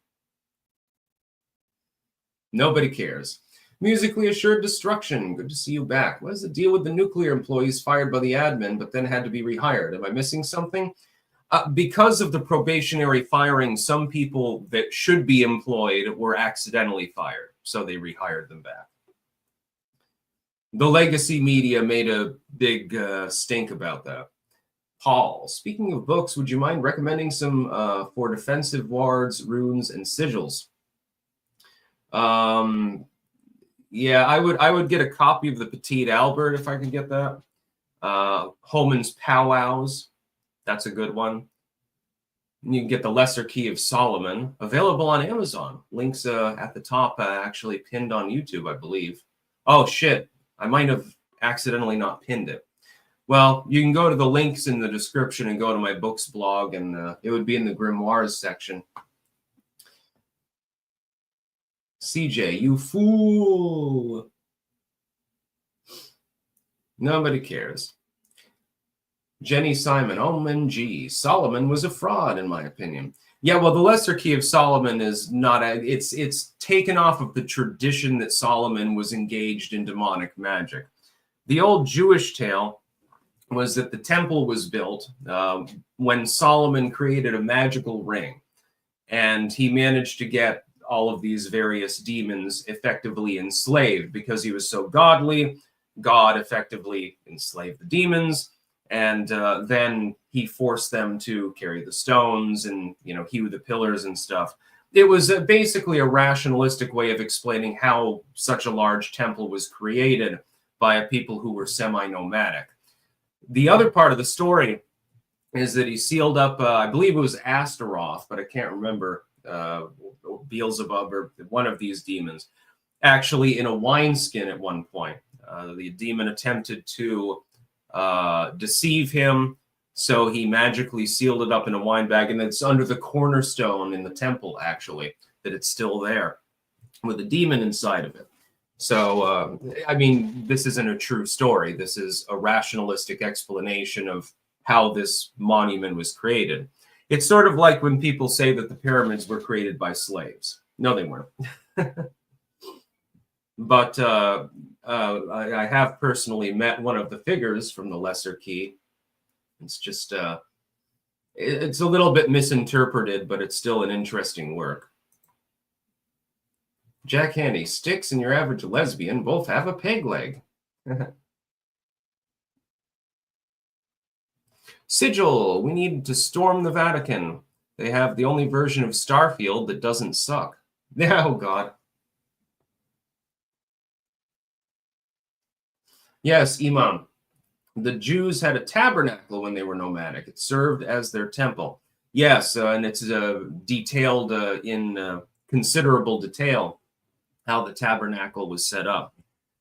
Nobody cares. Musically Assured Destruction, good to see you back. What is the deal with the nuclear employees fired by the admin but then had to be rehired? Am I missing something? Because of the probationary firing, some people that should be employed were accidentally fired, so they rehired them back. The legacy media made a big stink about that. Paul, speaking of books, would you mind recommending some for defensive wards, runes, and sigils? Yeah, I would get a copy of the Petit Albert if I could get that. Homan's Powwows. That's a good one. You can get the Lesser Key of Solomon, available on Amazon. Links at the top, actually pinned on YouTube, I believe. Oh, shit. I might have accidentally not pinned it. Well, you can go to the links in the description and go to my books blog, and it would be in the Grimoires section. CJ, you fool. Nobody cares. Jenny Simon, OMG, Solomon was a fraud, in my opinion. Yeah, well, the Lesser Key of Solomon is not it's taken off of the tradition that Solomon was engaged in demonic magic. The old Jewish tale was that the temple was built when Solomon created a magical ring, and he managed to get all of these various demons effectively enslaved because he was so godly. God effectively enslaved the demons, and then he forced them to carry the stones and, you know, hew the pillars and stuff. It was basically a rationalistic way of explaining how such a large temple was created by a people who were semi-nomadic. The other part of the story is that he sealed up, I believe it was Astaroth, but I can't remember, Beelzebub or one of these demons, actually in a wineskin at one point. The demon attempted to deceive him, so he magically sealed it up in a wine bag, and it's under the cornerstone in the temple, actually, that it's still there with a demon inside of it. So, I mean, this isn't a true story. This is a rationalistic explanation of how this monument was created. It's sort of like when people say that the pyramids were created by slaves. No, they weren't. But I have personally met one of the figures from the Lesser Key. It's just, it's a little bit misinterpreted, but it's still an interesting work. Jack Handy, Styx and your average lesbian both have a peg leg. Sigil, we need to storm the Vatican. They have the only version of Starfield that doesn't suck. Oh, God. Yes, Imam. The Jews had a tabernacle when they were nomadic. It served as their temple. Yes, and it's detailed in considerable detail how the tabernacle was set up.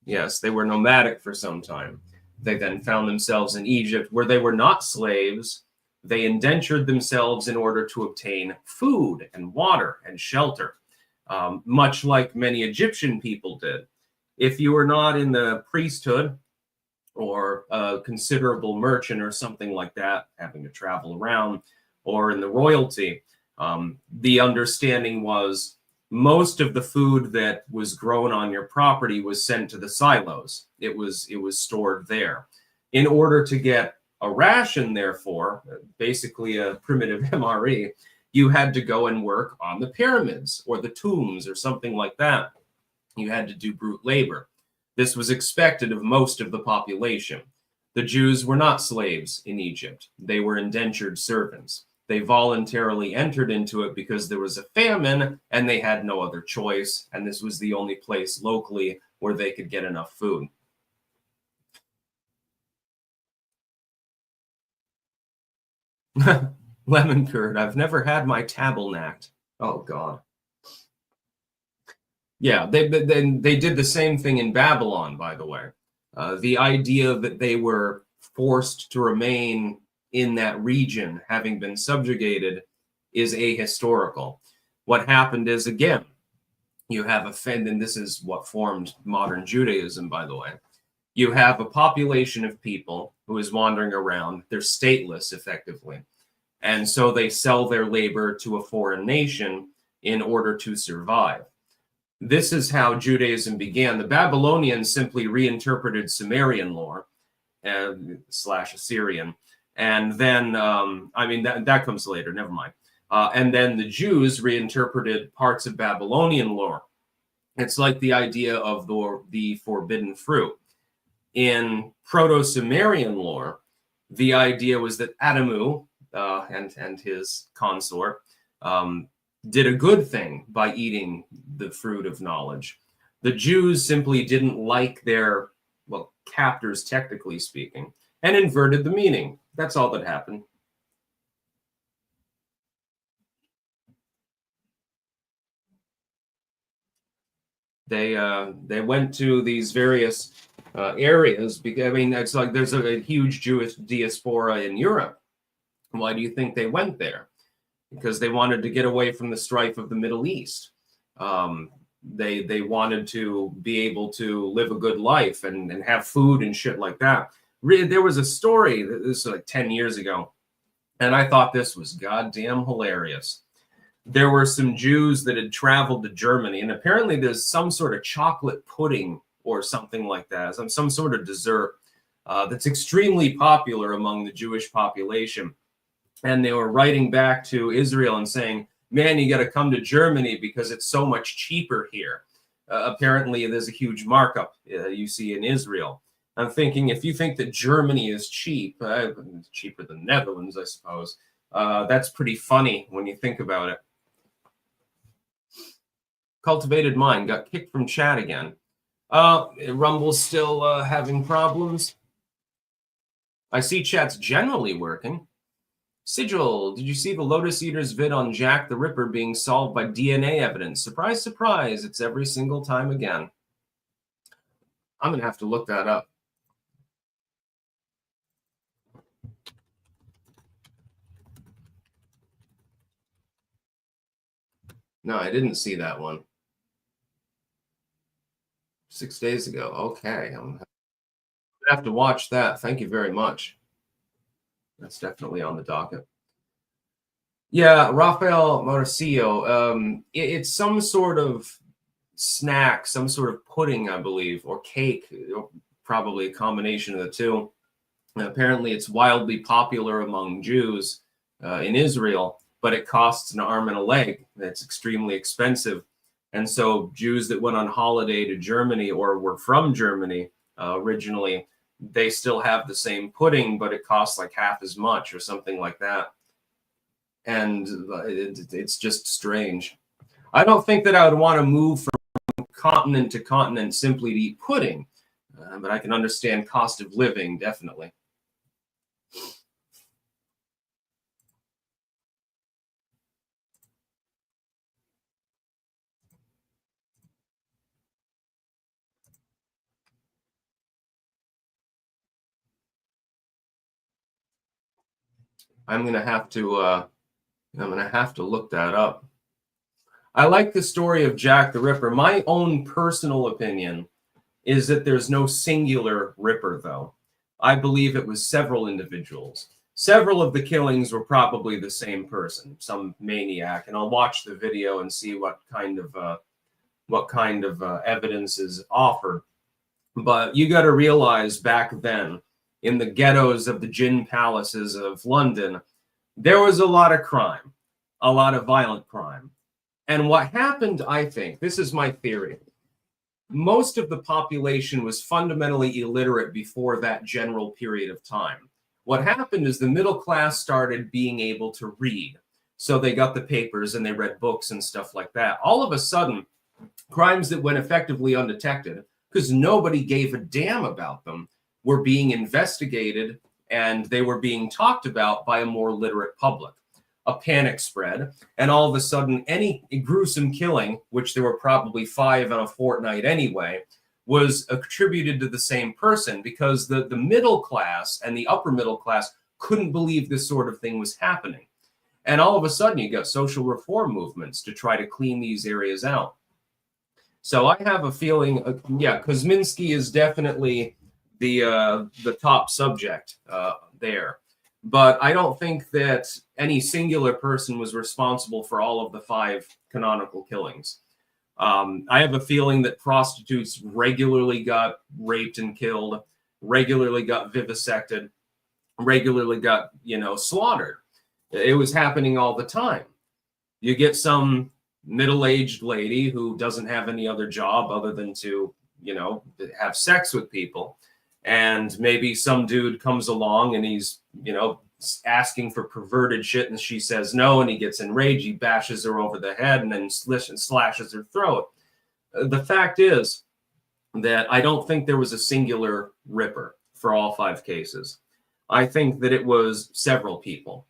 Yes, they were nomadic for some time. They then found themselves in Egypt, where they were not slaves. They indentured themselves in order to obtain food and water and shelter, much like many Egyptian people did. If you were not in the priesthood or a considerable merchant or something like that, having to travel around, or in the royalty, the understanding was most of the food that was grown on your property was sent to the silos. It was stored there. In order to get a ration, therefore, basically a primitive MRE, you had to go and work on the pyramids or the tombs or something like that. You had to do brute labor. This was expected of most of the population. The Jews were not slaves in Egypt. They were indentured servants. They voluntarily entered into it because there was a famine and they had no other choice. And this was the only place locally where they could get enough food. Lemon curd. I've never had my tabernacle. Oh, God. Yeah, they did the same thing in Babylon, by the way. The idea that they were forced to remain in that region, having been subjugated, is ahistorical. What happened is, again, you have and this is what formed modern Judaism, by the way. You have a population of people who is wandering around. They're stateless, effectively. And so they sell their labor to a foreign nation in order to survive. This is how Judaism began. The Babylonians simply reinterpreted Sumerian lore / Assyrian. And then, I mean, that comes later, never mind. And then the Jews reinterpreted parts of Babylonian lore. It's like the idea of the forbidden fruit. In Proto-Sumerian lore, the idea was that Adamu and his consort did a good thing by eating the fruit of knowledge. The Jews simply didn't like their, well, captors, technically speaking, and inverted the meaning. That's all that happened. They went to these various areas. Because, I mean, it's like there's a huge Jewish diaspora in Europe. Why do you think they went there? Because they wanted to get away from the strife of the Middle East. They wanted to be able to live a good life and have food and shit like that. There was a story, this was like 10 years ago, and I thought this was goddamn hilarious. there were some Jews that had traveled to Germany, and apparently there's some sort of chocolate pudding or something like that, some sort of dessert that's extremely popular among the Jewish population. And they were writing back to Israel and saying, man, you got to come to Germany because it's so much cheaper here. Apparently, there's a huge markup you see in Israel. I'm thinking, if you think that Germany is cheap, cheaper than Netherlands, I suppose, that's pretty funny when you think about it. Cultivated Mind got kicked from chat again. Rumble's still having problems. I see chat's generally working. Sigil, did you see the Lotus Eaters vid on Jack the Ripper being solved by DNA evidence? Surprise, surprise, it's every single time again. I'm going to have to look that up. No, I didn't see that one. 6 days ago. Okay. I'm going to have to watch that. Thank you very much. That's definitely on the docket. Yeah, Rafael Mauricio. It's some sort of snack, some sort of pudding, I believe, or cake, probably a combination of the two. And apparently, it's wildly popular among Jews in Israel, but it costs an arm and a leg. It's extremely expensive. And so Jews that went on holiday to Germany or were from Germany originally, they still have the same pudding, but it costs like half as much or something like that. And it's just strange. I don't think that I would want to move from continent to continent simply to eat pudding, but I can understand cost of living, definitely. I'm gonna have to look that up. I like the story of Jack the Ripper. My own personal opinion is that there's no singular Ripper, though. I believe it was several individuals. Several of the killings were probably the same person, some maniac, and I'll watch the video and see what kind of evidence is offered. But you got to realize back then, in the ghettos of the gin palaces of London, there was a lot of crime, a lot of violent crime. And what happened, I think, this is my theory, most of the population was fundamentally illiterate before that general period of time. What happened is the middle class started being able to read. So they got the papers and they read books and stuff like that. All of a sudden, crimes that went effectively undetected, because nobody gave a damn about them, were being investigated and they were being talked about by a more literate public. A panic spread, and all of a sudden any gruesome killing, which there were probably 5 in a fortnight anyway, was attributed to the same person because the middle class and the upper middle class couldn't believe this sort of thing was happening. And all of a sudden you got social reform movements to try to clean these areas out. So I have a feeling, Kosminski is definitely the top subject there. But I don't think that any singular person was responsible for all of the 5 canonical killings. I have a feeling that prostitutes regularly got raped and killed, regularly got vivisected, regularly got, slaughtered. It was happening all the time. You get some middle-aged lady who doesn't have any other job other than to, have sex with people. And maybe some dude comes along and he's, asking for perverted shit, and she says no, and he gets enraged. He bashes her over the head and then slashes her throat. The fact is that I don't think there was a singular Ripper for all 5 cases. I think that it was several people.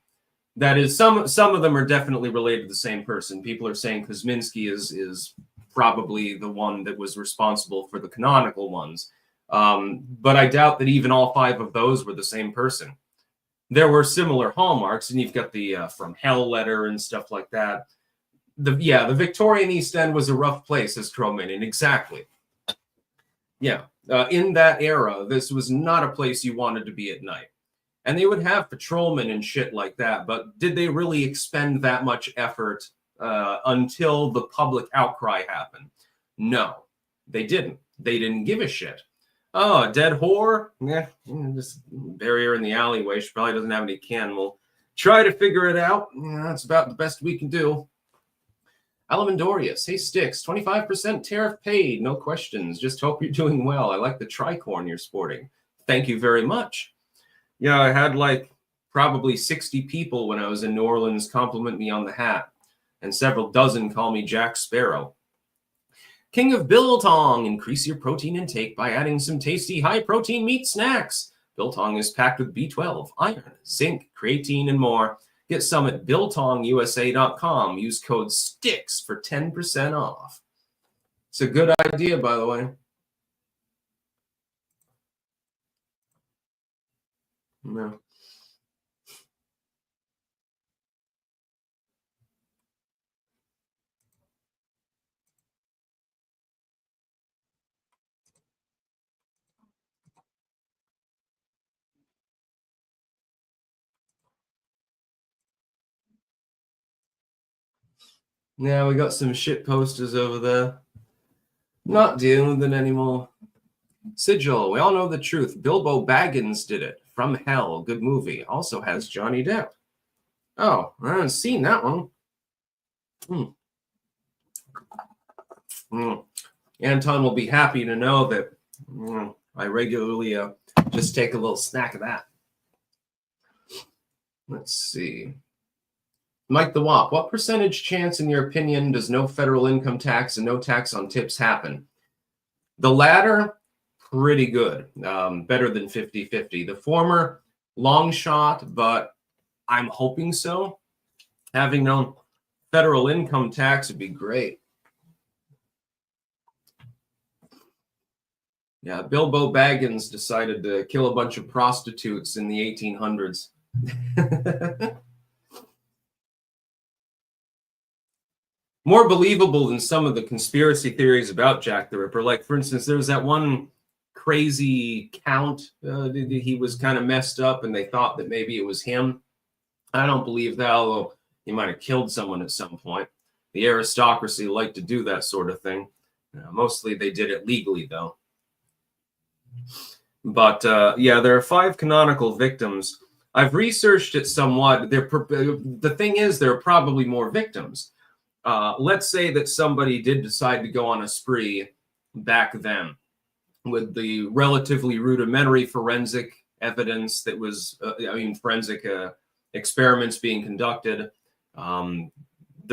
That is, some of them are definitely related to the same person. People are saying Kosminski is probably the one that was responsible for the canonical ones. But I doubt that even all 5 of those were the same person. There were similar hallmarks, and you've got the From Hell letter and stuff like that. The Victorian East End was a rough place, says Cro-Magnon. Exactly. Yeah. In that era, this was not a place you wanted to be at night. And they would have patrolmen and shit like that, but did they really expend that much effort until the public outcry happened. No, they didn't. They didn't give a shit. Oh, a dead whore? Yeah, just bury her in the alleyway. She probably doesn't have any kin. We'll try to figure it out. Yeah, that's about the best we can do. Alamandorius, hey Sticks, 25% tariff paid, no questions. Just hope you're doing well. I like the tricorn you're sporting. Thank you very much. Yeah, I had like probably 60 people when I was in New Orleans compliment me on the hat, and several dozen call me Jack Sparrow. King of Biltong, increase your protein intake by adding some tasty high-protein meat snacks. Biltong is packed with B12, iron, zinc, creatine, and more. Get some at BiltongUSA.com. Use code STICKS for 10% off. It's a good idea, by the way. No. Yeah, we got some shit posters over there. Not dealing with it anymore. Sigil, we all know the truth. Bilbo Baggins did it. From Hell, good movie. Also has Johnny Depp. Oh, I haven't seen that one. Anton will be happy to know that I regularly just take a little snack of that. Let's see. Mike the Wop, what percentage chance, in your opinion, does no federal income tax and no tax on tips happen? The latter, pretty good. Better than 50-50. The former, long shot, but I'm hoping so. Having no federal income tax would be great. Yeah, Bilbo Baggins decided to kill a bunch of prostitutes in the 1800s. More believable than some of the conspiracy theories about Jack the Ripper. Like, for instance, there was that one crazy count. He was kind of messed up, and they thought that maybe it was him. I don't believe that, although he might have killed someone at some point. The aristocracy liked to do that sort of thing. Mostly they did it legally, though. But, yeah, there are 5 canonical victims. I've researched it somewhat. The thing is, there are probably more victims. Let's say that somebody did decide to go on a spree back then with the relatively rudimentary forensic evidence that was, forensic experiments being conducted, the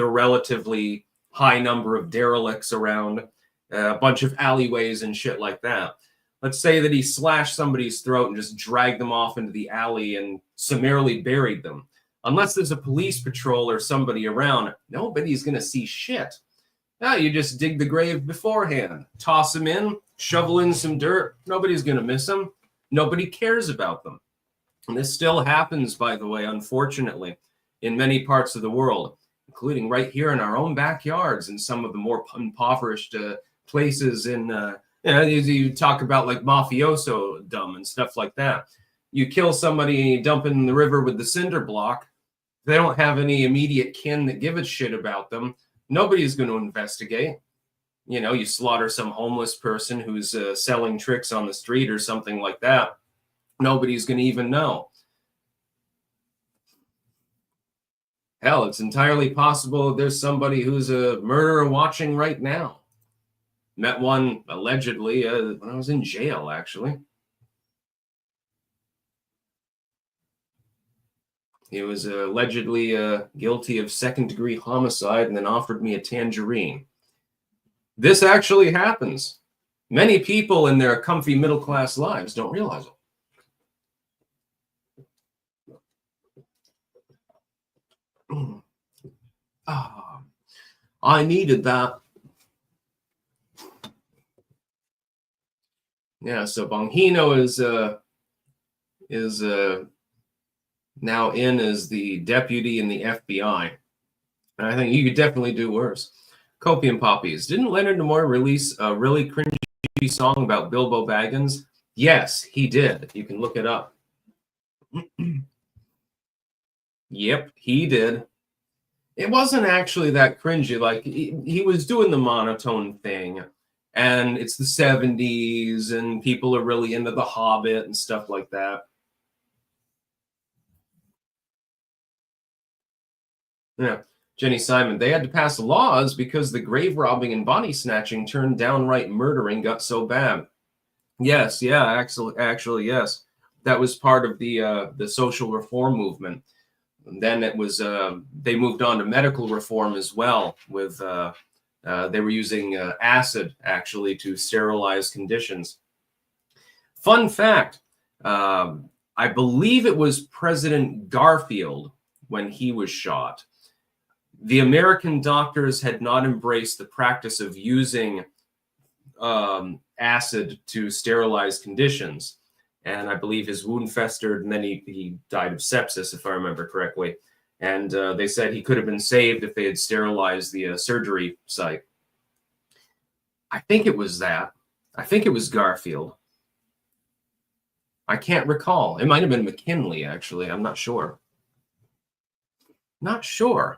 relatively high number of derelicts around, a bunch of alleyways and shit like that. Let's say that he slashed somebody's throat and just dragged them off into the alley and summarily buried them. Unless there's a police patrol or somebody around, nobody's going to see shit. Now you just dig the grave beforehand, toss them in, shovel in some dirt. Nobody's going to miss them. Nobody cares about them. And this still happens, by the way, unfortunately, in many parts of the world, including right here in our own backyards and some of the more impoverished places in, you talk about like mafioso dumb and stuff like that. You kill somebody and you dump in the river with the cinder block. They don't have any immediate kin that give a shit about them. Nobody's going to investigate. You slaughter some homeless person who's selling tricks on the street or something like that. Nobody's going to even know. Hell, it's entirely possible there's somebody who's a murderer watching right now. Met one allegedly when I was in jail, actually. He was allegedly guilty of second-degree homicide and then offered me a tangerine. This actually happens. Many people in their comfy middle-class lives don't realize it. I needed that. Yeah, so Bongino is now in as the deputy in the FBI. And I think you could definitely do worse. Copium Poppies. Didn't Leonard Nimoy release a really cringy song about Bilbo Baggins? Yes, he did. You can look it up. Yep, he did. It wasn't actually that cringy. Like he was doing the monotone thing, and it's the 70s, and people are really into The Hobbit and stuff like that. Yeah. Jenny Simon, they had to pass laws because the grave robbing and body snatching turned downright murdering got so bad. Yes, yeah, actually, yes. That was part of the social reform movement. And then it was they moved on to medical reform as well. With they were using acid actually to sterilize conditions. Fun fact: I believe it was President Garfield when he was shot. The American doctors had not embraced the practice of using acid to sterilize conditions. And I believe his wound festered, and then he died of sepsis, if I remember correctly. And they said he could have been saved if they had sterilized the surgery site. I think it was that. I think it was Garfield. I can't recall. It might have been McKinley, actually. I'm not sure. Not sure.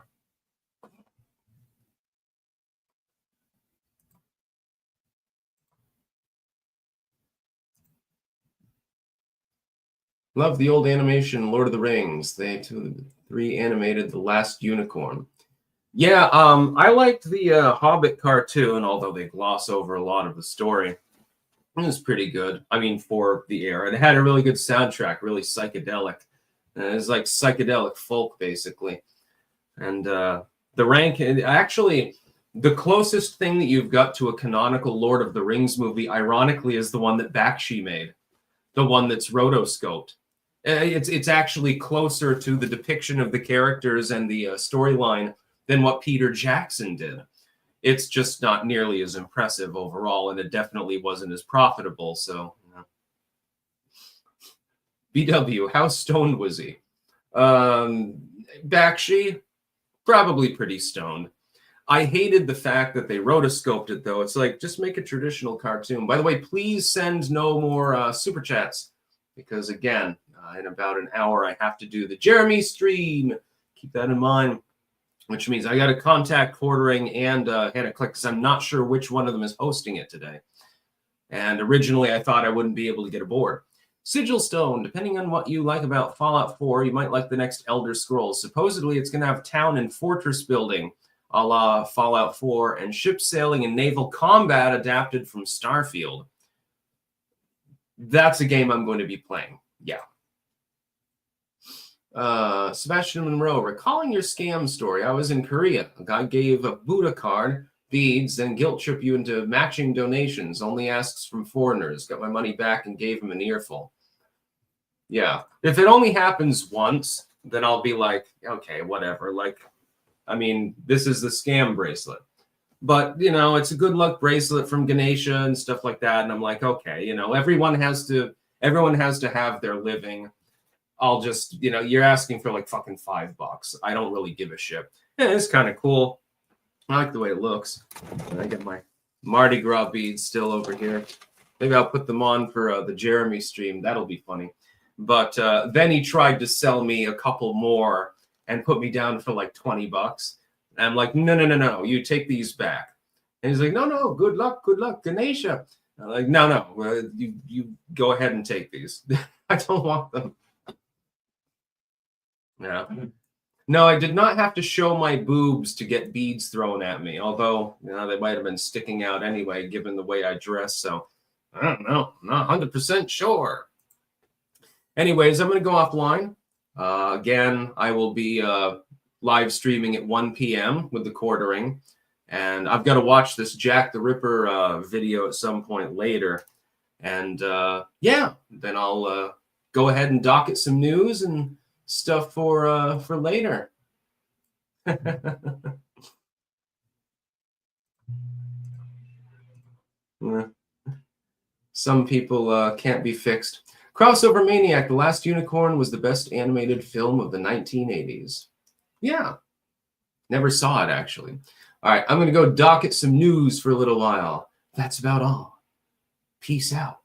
Love the old animation, Lord of the Rings. They animated The Last Unicorn. Yeah, I liked the Hobbit cartoon, although they gloss over a lot of the story. It was pretty good. I mean, for the era. It had a really good soundtrack, really psychedelic. It was like psychedelic folk, basically. And the rank, actually, the closest thing that you've got to a canonical Lord of the Rings movie, ironically, is the one that Bakshi made. The one that's rotoscoped. It's actually closer to the depiction of the characters and the storyline than what Peter Jackson did. It's just not nearly as impressive overall, and it definitely wasn't as profitable. So, BW, how stoned was he? Bakshi, probably pretty stoned. I hated the fact that they rotoscoped it, though. It's like, just make a traditional cartoon. By the way, please send no more super chats, because again, in about an hour, I have to do the Jeremy stream. Keep that in mind, which means I got to contact Quartering and Hannah Click, because I'm not sure which one of them is hosting it today. And originally, I thought I wouldn't be able to get aboard. Sigil Stone, depending on what you like about Fallout 4, you might like the next Elder Scrolls. Supposedly, it's going to have town and fortress building, a la Fallout 4, and ship sailing and naval combat adapted from Starfield. That's a game I'm going to be playing. Yeah. Sebastian Monroe, recalling your scam story, I was in Korea. A guy gave a Buddha card, beads, then guilt trip you into matching donations. Only asks from foreigners. Got my money back and gave him an earful. Yeah. If it only happens once, then I'll be like, okay, whatever. Like, I mean, this is the scam bracelet. But, you know, it's a good luck bracelet from Ganesha and stuff like that. And I'm like, okay, you know, everyone has to have their living. I'll just, you know, you're asking for like fucking $5. I don't really give a shit. Yeah, it's kind of cool. I like the way it looks. I get my Mardi Gras beads still over here. Maybe I'll put them on for the Jeremy stream. That'll be funny. But then he tried to sell me a couple more and put me down for like $20. And I'm like, no, you take these back. And he's like, no, good luck, Ganesha. I'm like, no, you go ahead and take these. I don't want them. Yeah. No, I did not have to show my boobs to get beads thrown at me, although, you know, they might have been sticking out anyway, given the way I dress. So I don't know. I'm not 100% sure. Anyways, I'm going to go offline. Again, I will be live streaming at 1 p.m. with the Quartering. And I've got to watch this Jack the Ripper video at some point later. And yeah, then I'll go ahead and docket some news and stuff for later. Some people can't be fixed. Crossover Maniac, The Last Unicorn was the best animated film of the 1980s. Yeah. Never saw it, actually. All right, I'm going to go docket some news for a little while. That's about all. Peace out.